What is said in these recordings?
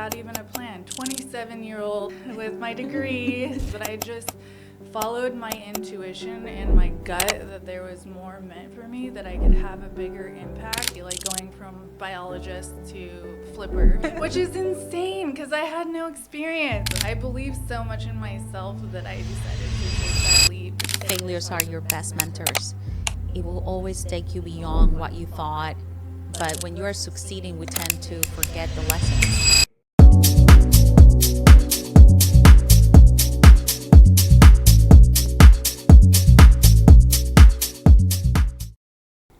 without even a plan. 27-year-old with my degree, but I just followed my intuition and my gut that there was more meant for me, that I could have a bigger impact, like going from biologist to flipper, which is insane because I had no experience. I believe so much in myself that I decided to take that leap. Failures are your best mentors. It will always take you beyond what you thought, but when you are succeeding, we tend to forget the lessons.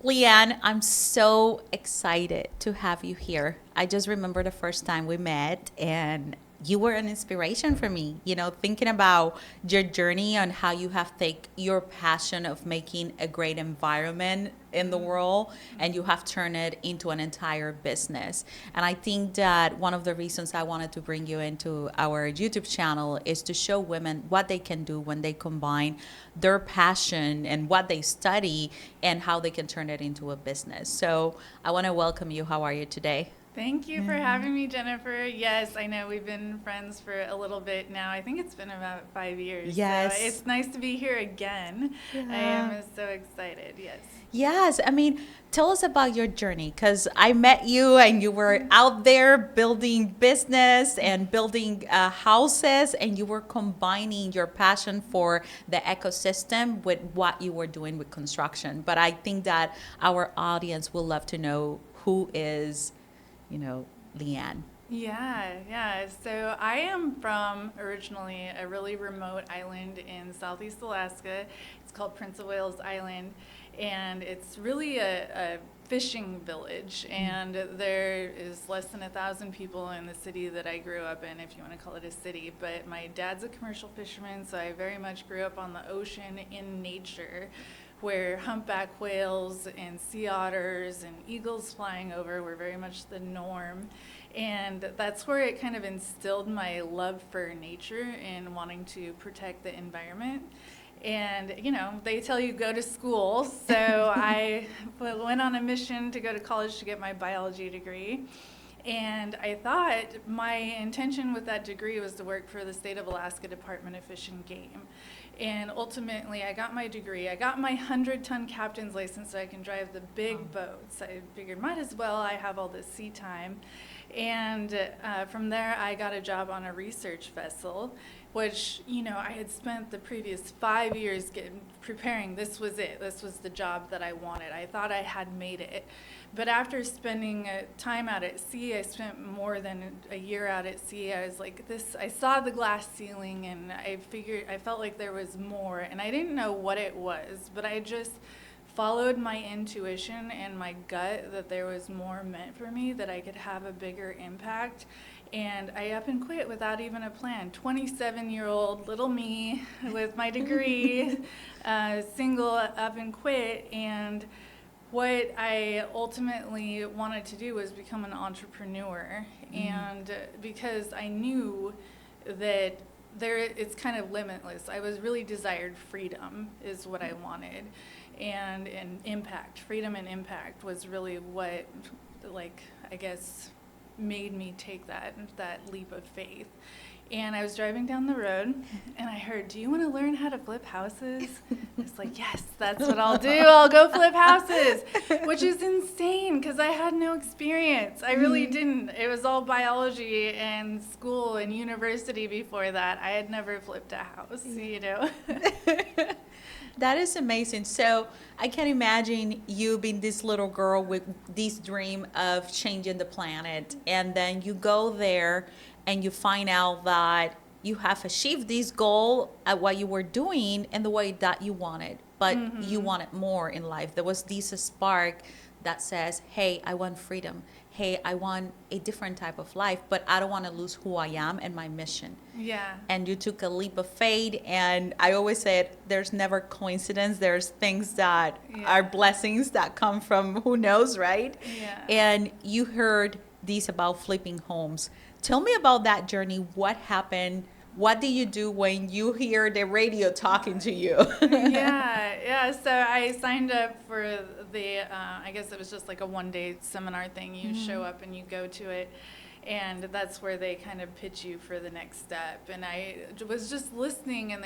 Leanne, I'm so excited to have you here. I just remember the first time we met, and you were an inspiration for me, thinking about your journey on how you have taken your passion of making a great environment in the world and you have turned it into an entire business. And I think that one of the reasons I wanted to bring you into our YouTube channel is to show women what they can do when they combine their passion and what they study and how they can turn it into a business. So I want to welcome you. How are you today? Thank you for having me, Jennifer. Yes, I know we've been friends for a little bit now. I think it's been about 5 years. Yes. So it's nice to be here again. Yeah. I am so excited. Yes. Yes. I mean, tell us about your journey, because I met you and you were out there building business and building houses, and you were combining your passion for the ecosystem with what you were doing with construction. But I think that our audience will love to know who is Leanne. Yeah. So I am from originally a really remote island in Southeast Alaska. It's called Prince of Wales Island, and it's really a fishing village, and there is less than 1,000 people in the city that I grew up in, if you want to call it a city. But my dad's a commercial fisherman, so I very much grew up on the ocean in nature, where humpback whales and sea otters and eagles flying over were very much the norm. And that's where it kind of instilled my love for nature and wanting to protect the environment. And, they tell you go to school. So I went on a mission to go to college to get my biology degree. And I thought my intention with that degree was to work for the state of Alaska Department of Fish and Game. And ultimately, I got my degree. I got my 100-ton captain's license so I can drive the big boats. I figured, might as well, I have all this sea time. And from there, I got a job on a research vessel, which, I had spent the previous 5 years preparing. This was it. This was the job that I wanted. I thought I had made it. But after spending time out at sea, I spent more than a year out at sea. I was like, I saw the glass ceiling, and I felt like there was more. And I didn't know what it was, but I just followed my intuition and my gut that there was more meant for me, that I could have a bigger impact. And I up and quit without even a plan. 27-year-old little me with my degree, single, up and quit. And what I ultimately wanted to do was become an entrepreneur. And because I knew that it's kind of limitless. I was really desired freedom is what I wanted. And impact, freedom and impact was really what, I guess, made me take that leap of faith. And I was driving down the road, and I heard, "Do you want to learn how to flip houses?" I was like, "Yes, that's what I'll do. I'll go flip houses," which is insane because I had no experience. I really didn't. It was all biology and school and university before that. I had never flipped a house, That is amazing. So I can imagine you being this little girl with this dream of changing the planet, and then you go there and you find out that you have achieved this goal at what you were doing in the way that you wanted, but you wanted more in life. There was this spark that says, hey, I want freedom. Hey, I want a different type of life, but I don't want to lose who I am and my mission. Yeah. And you took a leap of faith. And I always said, there's never coincidence. There's things that are blessings that come from who knows, right? Yeah. And you heard these about flipping homes. Tell me about that journey. What happened? What do you do when you hear the radio talking to you? Yeah. So I signed up for the, I guess it was just like a one-day seminar thing. You show up and you go to it. And that's where they kind of pitch you for the next step. And I was just listening, and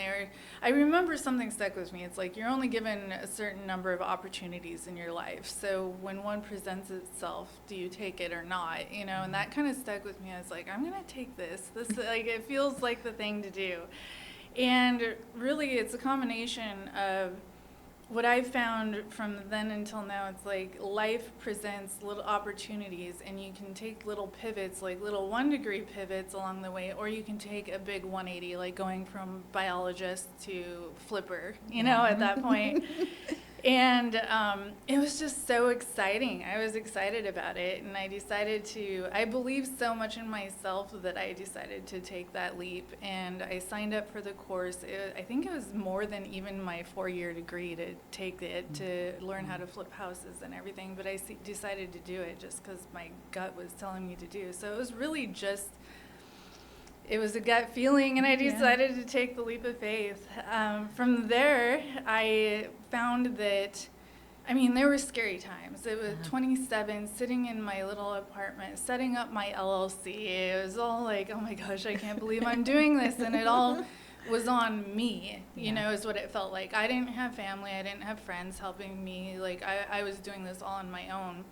I remember something stuck with me. It's like you're only given a certain number of opportunities in your life. So when one presents itself, do you take it or not? You know, and that kind of stuck with me. I was like, I'm going to take this. Like, it feels like the thing to do. And really, it's a combination of what I've found from then until now. It's like life presents little opportunities, and you can take little pivots, like little 1-degree pivots along the way, or you can take a big 180, like going from biologist to flipper, you know, at that point. And it was just so exciting. I was excited about it, and I believe so much in myself that I decided to take that leap, and I signed up for the course. I think it was more than even my 4-year degree to take it, to learn how to flip houses and everything, but I decided to do it just because my gut was telling me to do. So it was really just, it was a gut feeling, and I decided to take the leap of faith. From there, I found that, I mean, there were scary times. It was 27, sitting in my little apartment, setting up my LLC. It was all like, oh my gosh, I can't believe I'm doing this. And it all was on me, you know, is what it felt like. I didn't have family. I didn't have friends helping me. Like, I was doing this all on my own.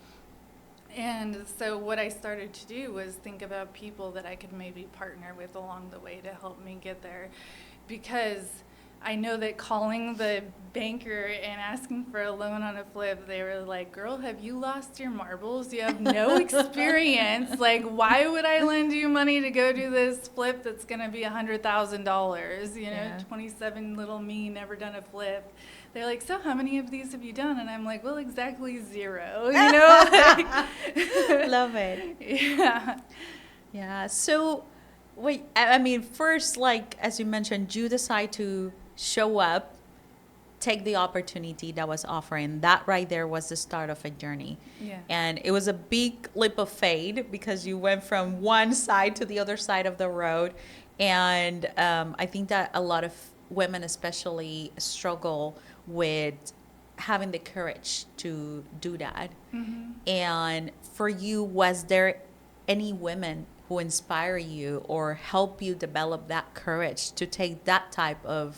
And so what I started to do was think about people that I could maybe partner with along the way to help me get there. Because I know that calling the banker and asking for a loan on a flip, they were like, girl, have you lost your marbles? You have no experience. Like, why would I lend you money to go do this flip that's going to be $100,000? You know, 27, little me, never done a flip. They're like, so how many of these have you done? And I'm like, well, exactly 0, you know? Love it. Yeah. Yeah. So, wait, I mean, first, like, as you mentioned, you decide to show up, take the opportunity that was offering. That right there was the start of a journey. Yeah. And it was a big leap of faith because you went from one side to the other side of the road. And I think that a lot of women especially struggle with having the courage to do that. Mm-hmm. And for you, was there any women who inspire you or help you develop that courage to take that type of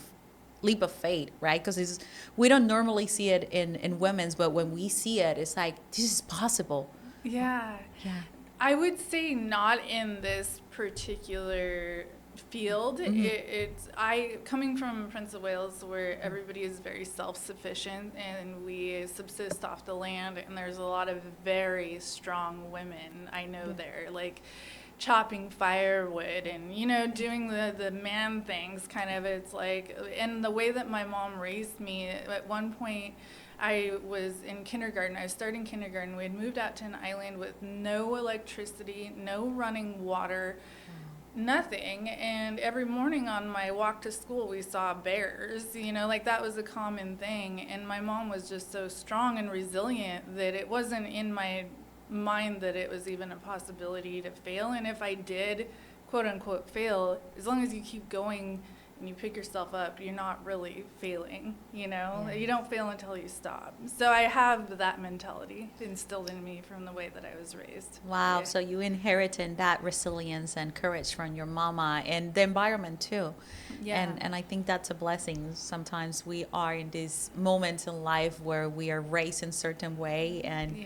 leap of faith, right? Because we don't normally see it in women's, but when we see it, it's like, this is possible. Yeah. Yeah. I would say not in this particular field. Mm-hmm. Coming from Prince of Wales, where everybody is very self-sufficient and we subsist off the land, and there's a lot of very strong women I know there, like chopping firewood and, you know, doing the man things, kind of. It's like, and the way that my mom raised me, at one point I was in kindergarten. I was starting kindergarten. We had moved out to an island with no electricity, no running water, nothing. And every morning on my walk to school, we saw bears, you know, like that was a common thing. And my mom was just so strong and resilient that it wasn't in my mind that it was even a possibility to fail. And if I did, quote unquote, fail, as long as you keep going and you pick yourself up, you're not really failing, you know? You don't fail until you stop. So I have that mentality instilled in me from the way that I was raised. Wow. Yeah. So you inherited that resilience and courage from your mama and the environment too. Yeah. And I think that's a blessing. Sometimes we are in these moments in life where we are raised in a certain way, and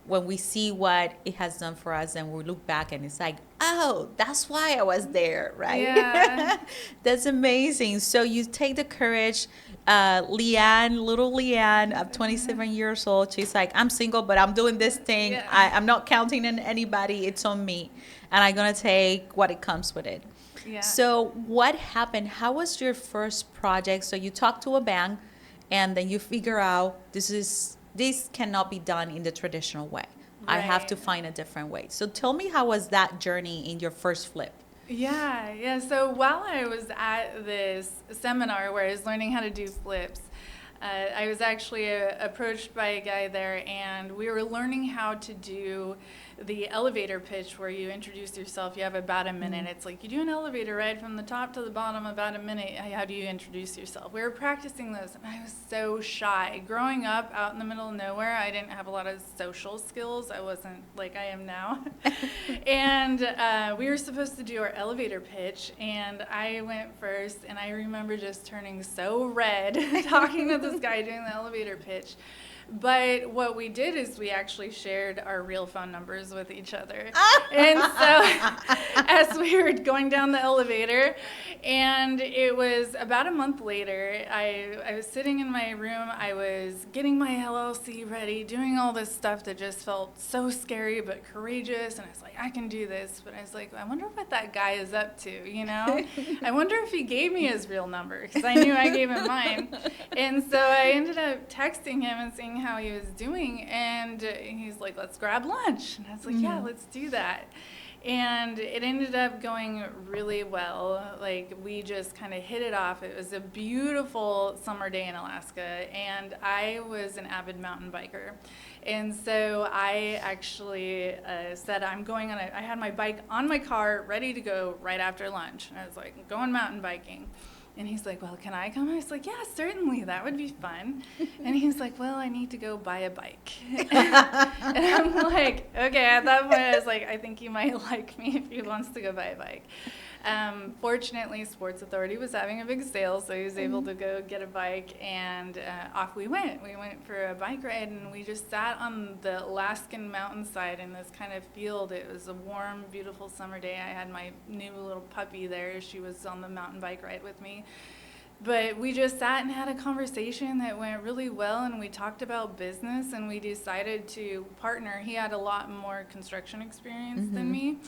when we see what it has done for us and we look back and it's like, oh, that's why I was there, right? Yeah. That's amazing. So you take the courage. Little Leanne, of 27 years old, she's like, I'm single, but I'm doing this thing. Yeah. I'm not counting on anybody. It's on me. And I'm going to take what it comes with it. Yeah. So what happened? How was your first project? So you talk to a bank and then you figure out this cannot be done in the traditional way. I have to find a different way. So tell me, how was that journey in your first flip? Yeah. So while I was at this seminar where I was learning how to do flips, I was actually approached by a guy there, and we were learning how to do the elevator pitch where you introduce yourself. You have about a minute. It's like you do an elevator ride from the top to the bottom, about a minute. How do you introduce yourself? We were practicing those, and I was so shy. Growing up out in the middle of nowhere, I didn't have a lot of social skills. I wasn't like I am now. And we were supposed to do our elevator pitch, and I went first, and I remember just turning so red talking to this guy doing the elevator pitch. But what we did is we actually shared our real phone numbers with each other. And so as we were going down the elevator, and it was about a month later, I was sitting in my room, I was getting my LLC ready, doing all this stuff that just felt so scary but courageous, and I was like, I can do this. But I was like, I wonder what that guy is up to, you know? I wonder if he gave me his real number, because I knew I gave him mine. And so I ended up texting him and seeing how he was doing, and he's like, let's grab lunch. And I was like, yeah, let's do that. And it ended up going really well. Like, we just kind of hit it off. It was a beautiful summer day in Alaska, and I was an avid mountain biker. And so I actually said, I'm going on I had my bike on my car, ready to go right after lunch. And I was like, I'm going mountain biking. And he's like, well, can I come? I was like, yeah, certainly, that would be fun. And he's like, well, I need to go buy a bike. And I'm like, okay, at that point, I was like, I think he might like me if he wants to go buy a bike. Fortunately, Sports Authority was having a big sale, so he was able to go get a bike, and off we went. We went for a bike ride, and we just sat on the Alaskan mountainside in this kind of field. It was a warm, beautiful summer day. I had my new little puppy there. She was on the mountain bike ride with me. But we just sat and had a conversation that went really well, and we talked about business, and we decided to partner. He had a lot more construction experience than me.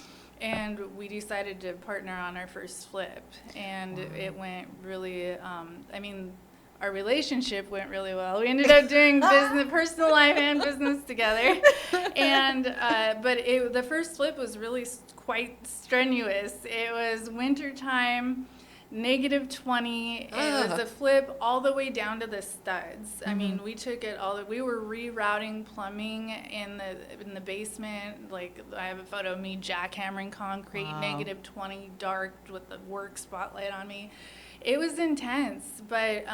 And we decided to partner on our first flip, and it went really, our relationship went really well. We ended up doing business, personal life and business together. And, but the first flip was really quite strenuous. It was wintertime, -20. It was a flip all the way down to the studs. I mean, we took it we were rerouting plumbing in the basement. Like, I have a photo of me jackhammering concrete, -20, dark with the work spotlight on me. It was intense, but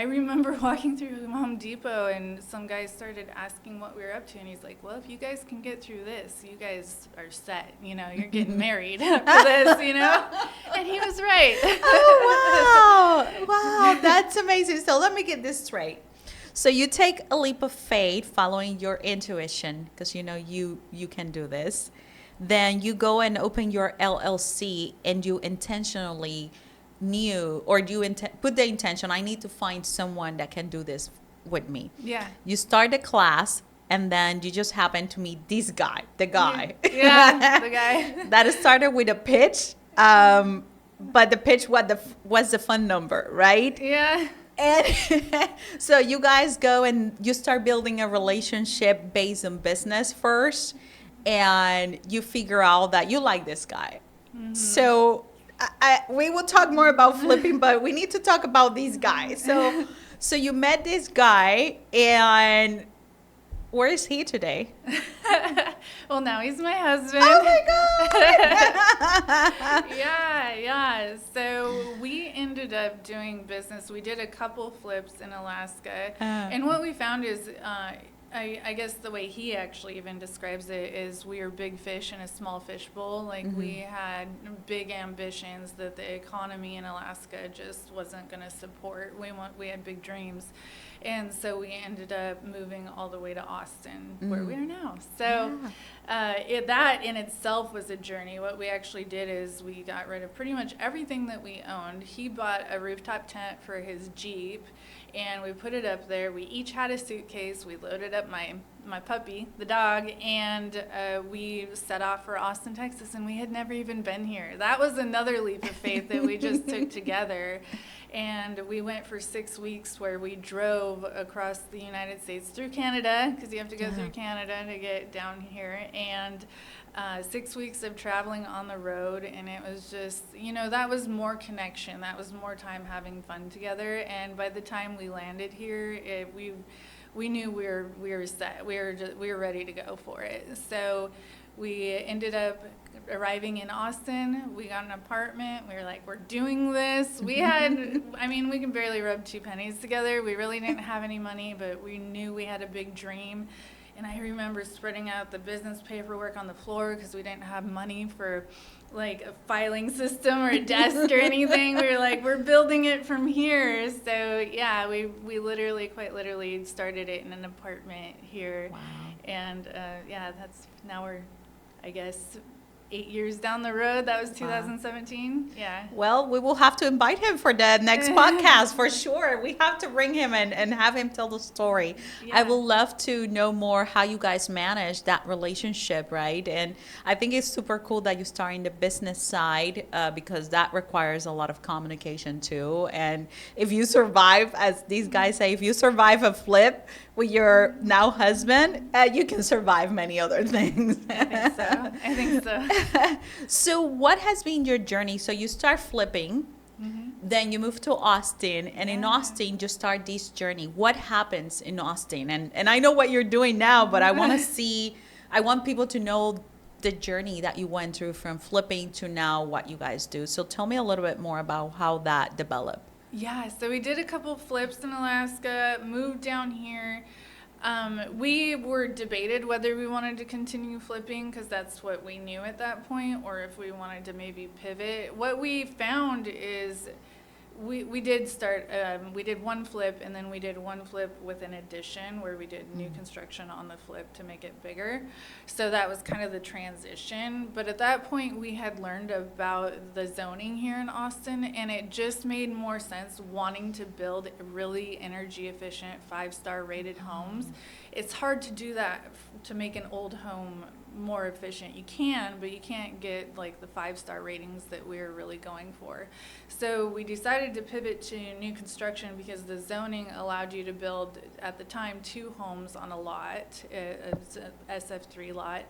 I remember walking through Home Depot, and some guy started asking what we were up to, and he's like, well, if you guys can get through this, you guys are set, you know, you're getting married after this, you know? And he was right. Oh, wow. Wow, that's amazing. So let me get this straight. So you take a leap of faith following your intuition, because you know you can do this. Then you go and open your LLC, and you intentionally put the intention, I need to find someone that can do this with me. Yeah. You start the class, and then you just happen to meet this guy, the guy. Yeah, the guy. That started with a pitch, but the pitch was the phone number, right? Yeah. And so you guys go and you start building a relationship based on business first, and you figure out that you like this guy. So we will talk more about flipping, but we need to talk about these guys. So you met this guy, and where is he today? Well, now he's my husband. Oh my God! Yeah. So we ended up doing business. We did a couple flips in Alaska. And what we found is, I guess the way he actually even describes it is, we are big fish in a small fish bowl. Like, we had big ambitions that the economy in Alaska just wasn't going to support. We had big dreams. And so we ended up moving all the way to Austin, where we are now. So that in itself was a journey. What we actually did is we got rid of pretty much everything that we owned. He bought a rooftop tent for his Jeep, and we put it up there. We each had a suitcase. We loaded up my puppy, the dog, and we set off for Austin, Texas, and we had never even been here. That was another leap of faith that we just took together. And we went for 6 weeks, where we drove across the United States through Canada, because you have to go through Canada to get down here, and 6 weeks of traveling on the road. And it was just, that was more connection. That was more time having fun together. And by the time we landed here, we knew we were set. We were ready to go for it. So We ended up arriving in Austin. We got an apartment. We were like, we're doing this. We had, I mean, we can barely rub two pennies together. We really didn't have any money, but we knew we had a big dream. And I remember spreading out the business paperwork on the floor because we didn't have money for like a filing system or a desk or anything. We were like, we're building it from here. So yeah, we literally, quite literally started it in an apartment here. Wow. And yeah, now we're, I guess, 8 years down the road. That was 2017. Yeah. Well, we will have to invite him for the next podcast for sure. We have to bring him and have him tell the story. Yeah. I would love to know more how you guys manage that relationship, right? And I think it's super cool that you start in the business side because that requires a lot of communication too. And if you survive, as these guys say, if you survive a flip with your now husband, you can survive many other things. I think so. So what has been your journey? So you start flipping, then you move to Austin, and in Austin you start this journey. What happens in Austin? And I know what you're doing now, but I want to I want people to know the journey that you went through from flipping to now what you guys do. So tell me a little bit more about how that developed. Yeah, so we did a couple flips in Alaska, moved down here. We were debated whether we wanted to continue flipping because that's what we knew at that point, or if we wanted to maybe pivot. What we found is we did start, we did one flip, and then we did one flip with an addition where we did new construction on the flip to make it bigger. So that was kind of the transition. But at that point, we had learned about the zoning here in Austin, and it just made more sense wanting to build really energy efficient 5-star rated homes. It's hard to do that to make an old home more efficient. You can, but you can't get like the 5-star ratings that we're really going for. So we decided to pivot to new construction because the zoning allowed you to build at the time 2 homes on a lot, a SF3 lot.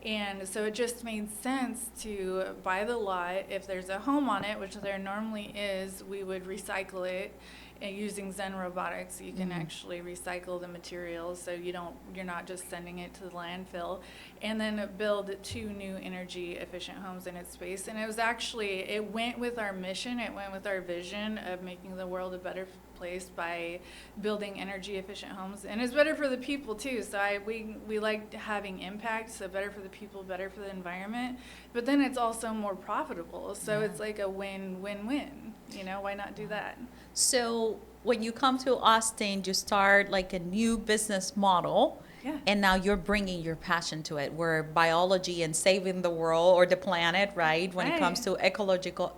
And so it just made sense to buy the lot. If there's a home on it, which there normally is, we would recycle it. And using Zen Robotics, you can actually recycle the materials, so you're not just sending it to the landfill. And then build 2 new energy efficient homes in its space. And it went with our mission, it went with our vision of making the world a better place by building energy efficient homes. And it's better for the people too. So we like having impact, so better for the people, better for the environment. But then it's also more profitable. So it's like a win-win-win. Why not do that? So when you come to Austin, you start like a new business model. Yeah. And now you're bringing your passion to it, where biology and saving the world or the planet, right? When it comes to ecological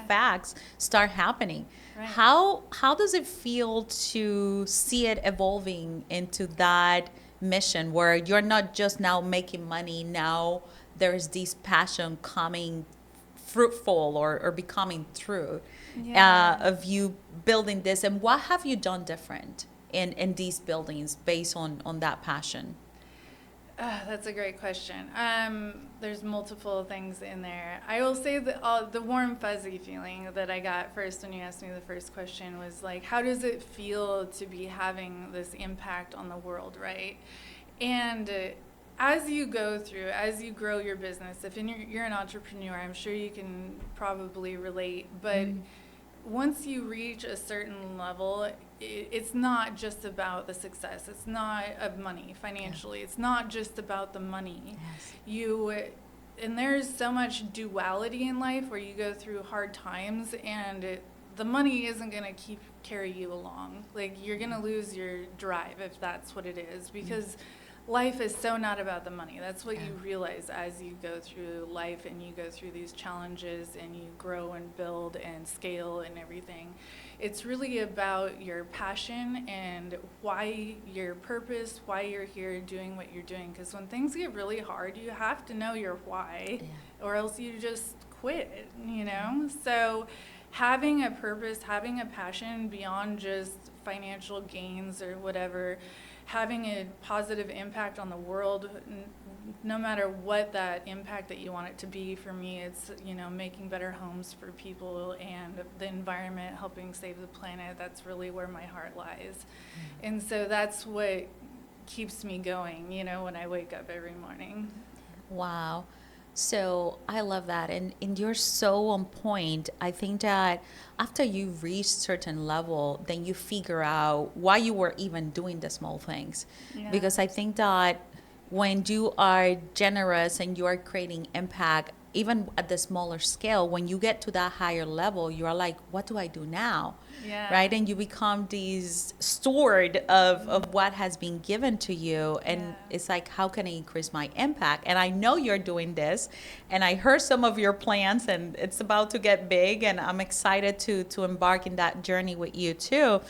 facts start happening. Right. How does it feel to see it evolving into that mission where you're not just now making money, now there's this passion coming fruitful or becoming true of you building this? And what have you done different in these buildings based on that passion? That's a great question. There's multiple things in there. I will say that the warm fuzzy feeling that I got first when you asked me the first question was like, how does it feel to be having this impact on the world, right? And as you grow your business, if you're an entrepreneur, I'm sure you can probably relate, but once you reach a certain level, it's not just about the success. It's not of money financially. It's not just about the money. And there's so much duality in life where you go through hard times and the money isn't going to carry you along. Like, you're going to lose your drive if that's what it is, because life is so not about the money. That's what you realize as you go through life and you go through these challenges and you grow and build and scale and everything. It's really about your passion and why, your purpose, why you're here doing what you're doing. Because when things get really hard, you have to know your why, or else you just quit, So having a purpose, having a passion beyond just financial gains or whatever, having a positive impact on the world, no matter what that impact that you want it to be. For me, it's, making better homes for people and the environment, helping save the planet. That's really where my heart lies. And so that's what keeps me going, when I wake up every morning. Wow. So I love that. And you're so on point. I think that after you reach certain level, then you figure out why you were even doing the small things. Yeah. Because I think that when you are generous and you are creating impact, even at the smaller scale, when you get to that higher level, you are like, what do I do now? Yeah. Right? And you become this steward of what has been given to you. Yeah. And it's like, how can I increase my impact? And I know you're doing this. And I heard some of your plans, and it's about to get big. And I'm excited to embark in that journey with you too.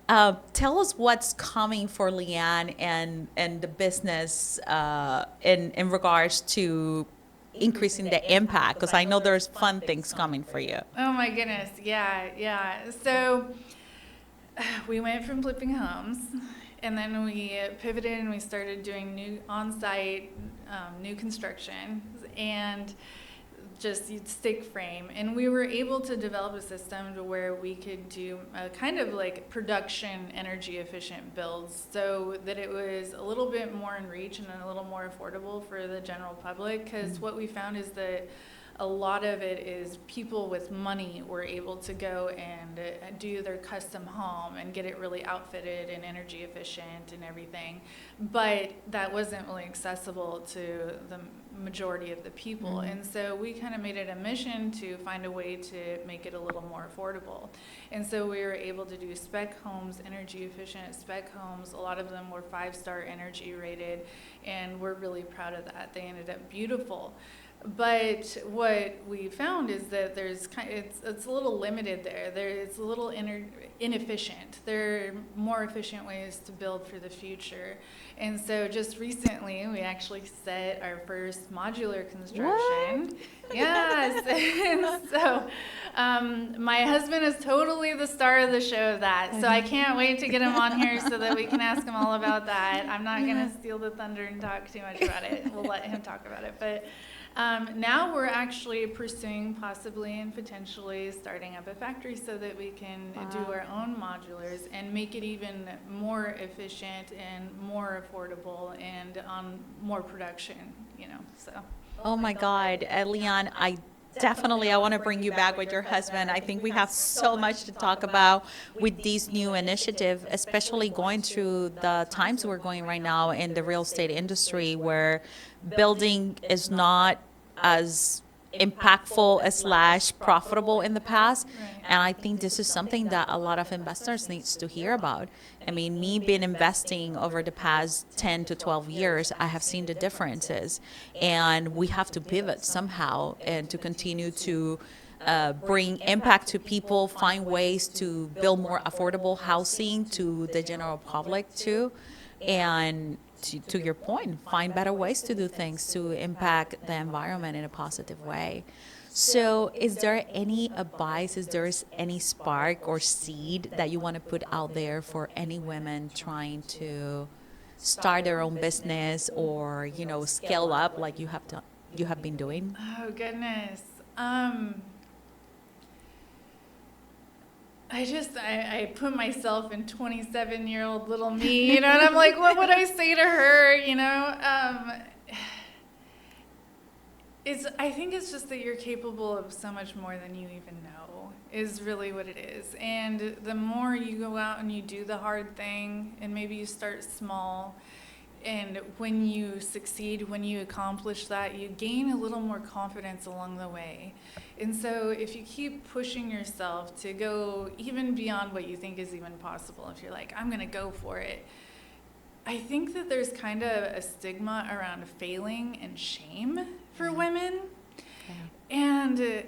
Tell us what's coming for Leanne and the business in regards to increasing the impact, because I know there's fun things coming for you. Oh my goodness. Yeah. Yeah. So we went from flipping homes, and then we pivoted and we started doing new on-site, new construction, and just stick frame. And we were able to develop a system to where we could do a kind of like production energy efficient builds, so that it was a little bit more in reach and a little more affordable for the general public. Because what we found is that a lot of it is people with money were able to go and do their custom home and get it really outfitted and energy efficient and everything. But that wasn't really accessible to the majority of the people. And so we kind of made it a mission to find a way to make it a little more affordable. And so we were able to do spec homes, energy efficient spec homes. A lot of them were 5-star energy rated, and we're really proud of that. They ended up beautiful. But what we found is that there's it's a little limited there. It's a little inefficient. There are more efficient ways to build for the future. And so just recently, we actually set our first modular construction. Yes. And so my husband is totally the star of the show of that. So I can't wait to get him on here so that we can ask him all about that. I'm not going to steal the thunder and talk too much about it. We'll let him talk about it. But now we're actually pursuing possibly and potentially starting up a factory so that we can do our own modulars and make it even more efficient and more affordable and on more production, so. Oh my God, Leon, I want to bring you back with your husband. I think we have so much to talk about with these new initiative, especially going through the times we're going right now in the real estate industry, where building is not as impactful slash profitable in the past. Right. And I think this is something that a lot of investors needs to hear about. I mean, me being investing over the past 10 to 12 years, I have seen the differences. And we have to pivot somehow and to continue to bring impact to people, find ways to build more affordable housing to the general public too. And to your point, find better ways to do things to impact the environment in a positive way. So, is there any advice? Is there any spark or seed that you want to put out there for any women trying to start their own business or scale up like you have been doing? Oh goodness. I put myself in 27-year-old little me, and I'm like, what would I say to her, I think it's just that you're capable of so much more than you even know, is really what it is. And the more you go out and you do the hard thing, and maybe you start small, and when you succeed, when you accomplish that, you gain a little more confidence along the way. And so if you keep pushing yourself to go even beyond what you think is even possible, if you're like, I'm going to go for it, I think that there's kind of a stigma around failing and shame for women. And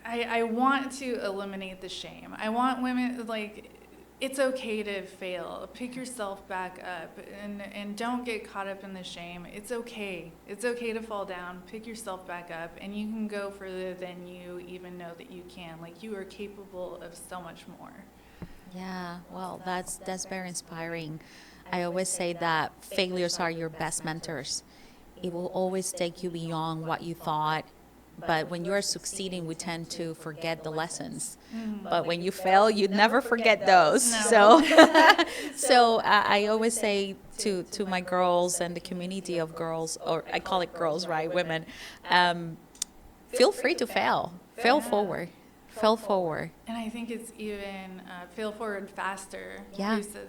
I want to eliminate the shame. I want women, it's okay to fail. Pick yourself back up and don't get caught up in the shame. It's okay. It's okay to fall down. Pick yourself back up, and you can go further than you even know that you can. You are capable of so much more. Yeah, well, that's very inspiring. I always say that failures are your best mentors. It will always take you beyond what you thought But when you are succeeding, we tend to forget the lessons. But when you fail, you never forget those. No. So I always say to my girls and the community of girls, or I call it girls, right, women, feel free to fail. Fail forward. Fail forward. And I think it's even fail forward faster. Yeah. Who says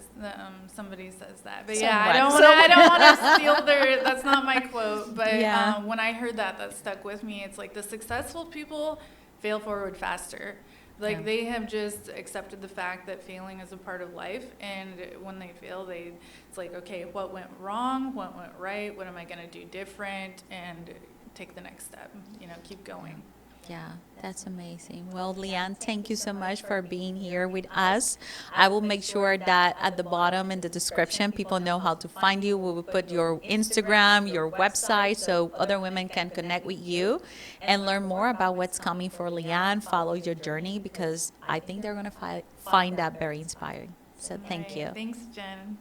somebody says that? But Someone. yeah, I don't want to steal their. That's not my quote. But Yeah. when I heard that stuck with me. It's like the successful people fail forward faster. Like Yeah. they have just accepted the fact that failing is a part of life, and when they fail, it's like, okay, what went wrong? What went right? What am I going to do different? And take the next step. Keep going. Yeah, that's amazing. Well, Leanne, thank you so much for being here with us. I will make sure that at the bottom in the description, people know how to find you. We will put your Instagram, your website, so other women can connect with you and learn more about what's coming for Leanne, follow your journey, because I think they're going to find that very inspiring. So thank Right. you. Thanks, Jen.